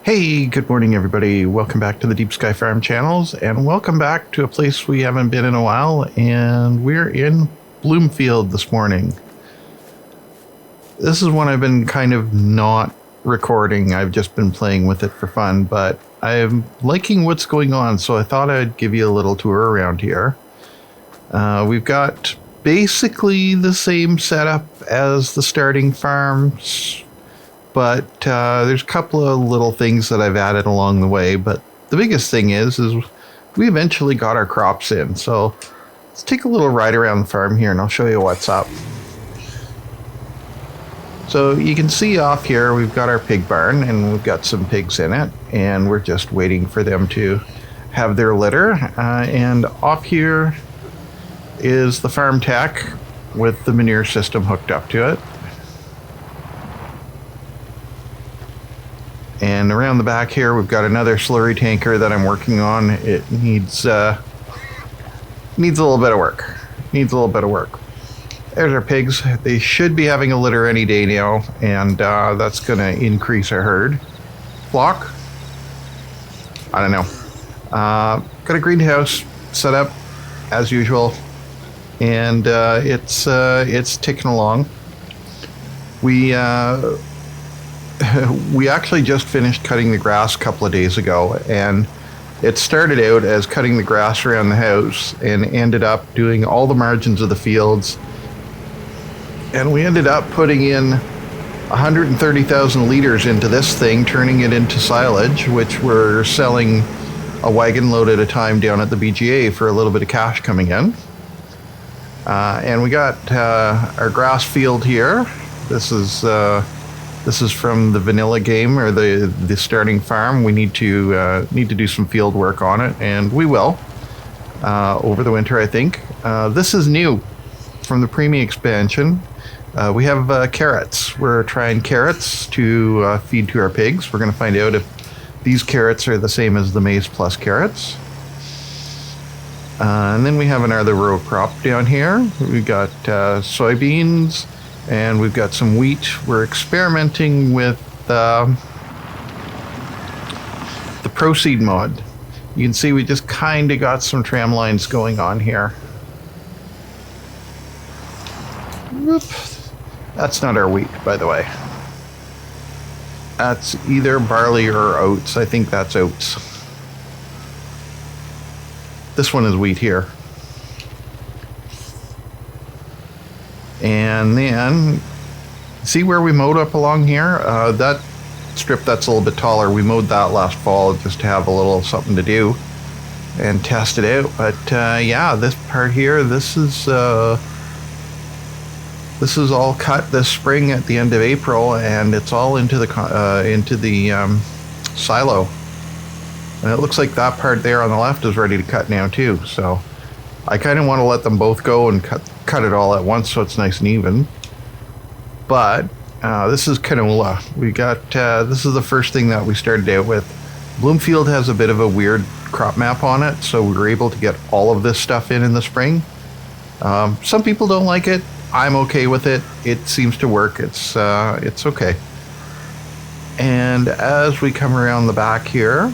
Hey, good morning, everybody. Welcome back to the Deep Sky Farm channels, and welcome back to a place we haven't been in a while, and we're in Bloomfield this morning. This is one I've been kind of not recording. I've just been playing with it for fun, but I'm liking what's going on, so I thought I'd give you a little tour around here. We've got basically the same setup as the starting farms, but there's a couple of little things that I've added along the way. But the biggest thing is we eventually got our crops in. So let's take a little ride around the farm here and I'll show you what's up. So you can see off here we've got our pig barn and we've got some pigs in it, and we're just waiting for them to have their litter. And off here is the farm tech with the manure system hooked up to it. And around the back here, we've got another slurry tanker that I'm working on. It needs a little bit of work. There's our pigs. They should be having a litter any day now, and that's going to increase our herd. Flock? I don't know. Got a greenhouse set up as usual, and it's ticking along. We actually just finished cutting the grass a couple of days ago, and it started out as cutting the grass around the house and ended up doing all the margins of the fields. And we ended up putting in 130,000 liters into this thing, turning it into silage, which we're selling a wagon load at a time down at the BGA for a little bit of cash coming in. And we got our grass field here. This is from the vanilla game, or the starting farm. We need to do some field work on it, and we will over the winter, I think. This is new from the preemie expansion. We have carrots. We're trying carrots to feed to our pigs. We're going to find out if these carrots are the same as the Maize Plus carrots. And then we have another row crop down here. We got soybeans. And we've got some wheat. We're experimenting with the Proceed mod. You can see we just kind of got some tram lines going on here. Whoop. That's not our wheat, by the way. That's either barley or oats. I think that's oats. This one is wheat here. And then, see where we mowed up along here? That strip that's a little bit taller, we mowed that last fall just to have a little something to do and test it out. But yeah, this part here, this is all cut this spring at the end of April, and it's all into the silo. And it looks like that part there on the left is ready to cut now too. So I kind of want to let them both go and cut it all at once so it's nice and even. But this is canola. We got this is the first thing that we started out with. Bloomfield has a bit of a weird crop map on it, so we were able to get all of this stuff in the spring. Some people don't like it. I'm okay with it. It seems to work. It's okay. And as we come around the back here,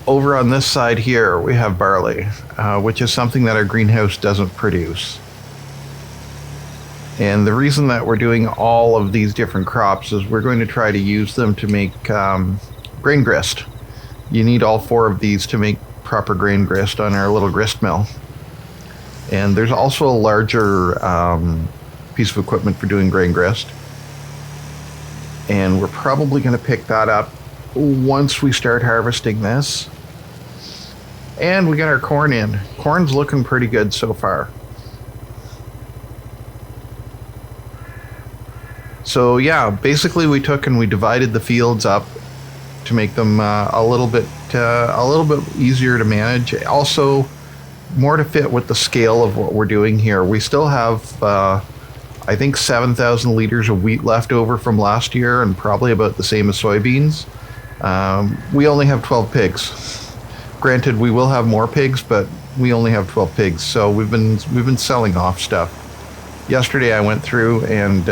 over on this side here, we have barley, which is something that our greenhouse doesn't produce. And the reason that we're doing all of these different crops is we're going to try to use them to make grain grist. You need all four of these to make proper grain grist on our little grist mill. And there's also a larger piece of equipment for doing grain grist. And we're probably going to pick that up once we start harvesting this. And we got our corn in. Corn's looking pretty good so far. So yeah, basically we took and we divided the fields up to make them a little bit easier to manage. Also, more to fit with the scale of what we're doing here. We still have I think 7,000 liters of wheat left over from last year, and probably about the same as soybeans. We only have 12 pigs. Granted, we will have more pigs, but we only have 12 pigs, so we've been selling off stuff. Yesterday I went through and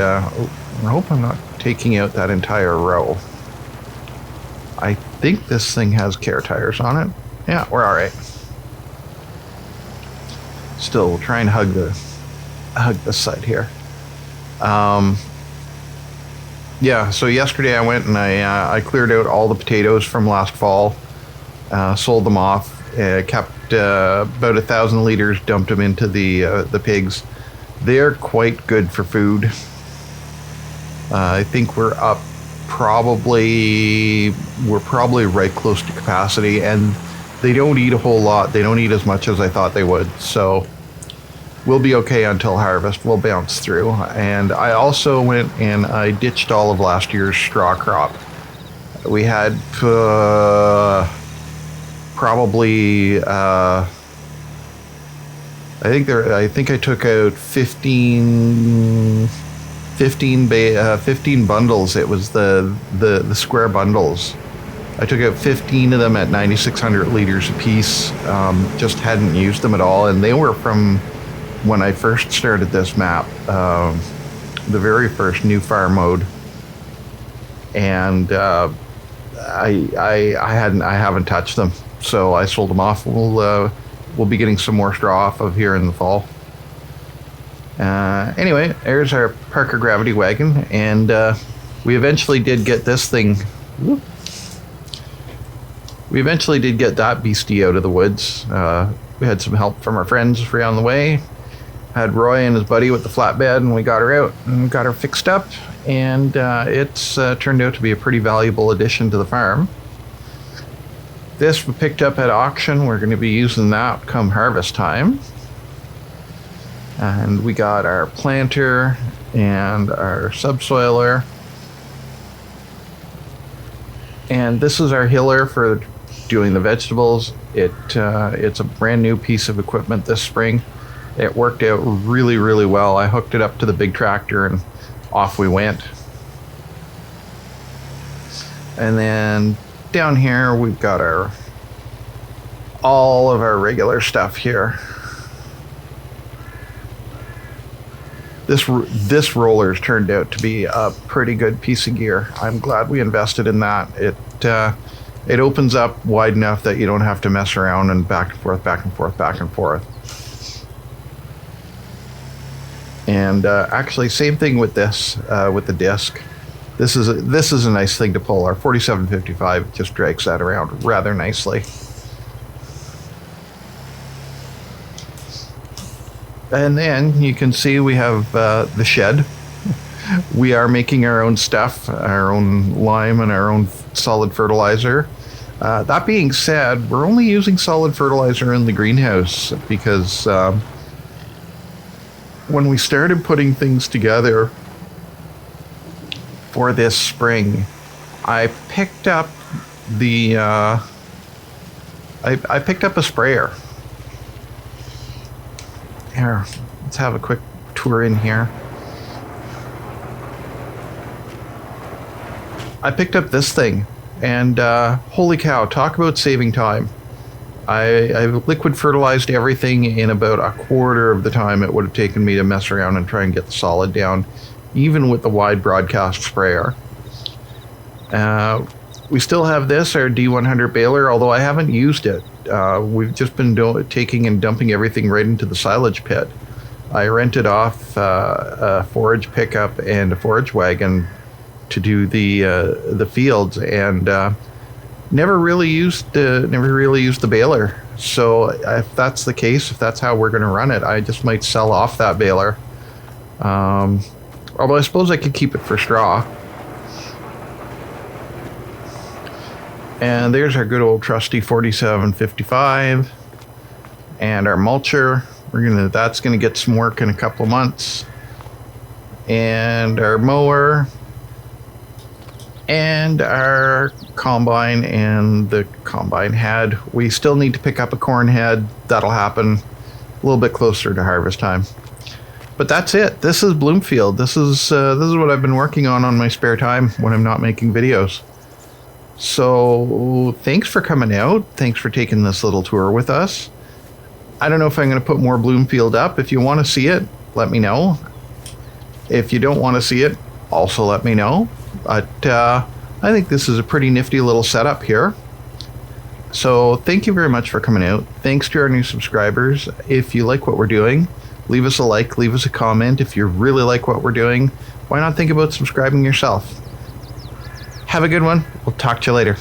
hope I'm not taking out that entire row. I think this thing has care tires on it. Yeah, we're all right. Still, we'll try and hug this side here. Yeah, so yesterday I went and I cleared out all the potatoes from last fall, sold them off, kept about 1,000 liters, dumped them into the pigs. They're quite good for food. I think we're probably right close to capacity, and they don't eat a whole lot. They don't eat as much as I thought they would, so we'll be okay until harvest. We'll bounce through. And I also went and I ditched all of last year's straw crop. We had probably I think I took out 15 bundles. It was the square bundles. I took out 15 of them at 9,600 liters apiece. Just hadn't used them at all, and they were from when I first started this map, the very first new farm mode, and I haven't touched them, so I sold them off. We'll be getting some more straw off of here in the fall. Anyway, there's our Parker gravity wagon, and we eventually did get this thing. We eventually did get that beastie out of the woods. We had some help from our friends around the way. Had Roy and his buddy with the flatbed, and we got her out and got her fixed up, and it's turned out to be a pretty valuable addition to the farm. This we picked up at auction. We're going to be using that come harvest time. And we got our planter and our subsoiler. And this is our hiller for doing the vegetables. It's a brand new piece of equipment this spring. It worked out really, really well. I hooked it up to the big tractor and off we went. And then down here we've got all of our regular stuff here. This roller's turned out to be a pretty good piece of gear. I'm glad we invested in that. It opens up wide enough that you don't have to mess around and back and forth, back and forth, back and forth. And actually, same thing with this, with the disc. This is a nice thing to pull. Our 4755 just drags that around rather nicely. And then you can see we have the shed. We are making our own stuff, our own lime and our own solid fertilizer. That being said, we're only using solid fertilizer in the greenhouse because when we started putting things together for this spring, I picked up I picked up a sprayer. Here, let's have a quick tour in here. I picked up this thing, and holy cow, talk about saving time. I've liquid fertilized everything in about a quarter of the time it would have taken me to mess around and try and get the solid down, even with the wide broadcast sprayer. We still have this, our D100 baler, although I haven't used it. We've just been taking and dumping everything right into the silage pit. I rented off a forage pickup and a forage wagon to do the fields, and never really used the baler. So if that's the case, if that's how we're going to run it, I just might sell off that baler. Although I suppose I could keep it for straw. And there's our good old trusty 4755 and our mulcher. That's gonna get some work in a couple of months. And our mower and our combine and the combine head. We still need to pick up a corn head. That'll happen a little bit closer to harvest time. But that's it. This is Bloomfield. This is what I've been working on my spare time when I'm not making videos. So thanks for coming out. Thanks for taking this little tour with us. I don't know if I'm going to put more Bloomfield up. If you want to see it, let me know. If you don't want to see it, also let me know. But I think this is a pretty nifty little setup here. So thank you very much for coming out. Thanks to our new subscribers. If you like what we're doing, leave us a like, leave us a comment. If you really like what we're doing, why not think about subscribing yourself? Have a good one. We'll talk to you later.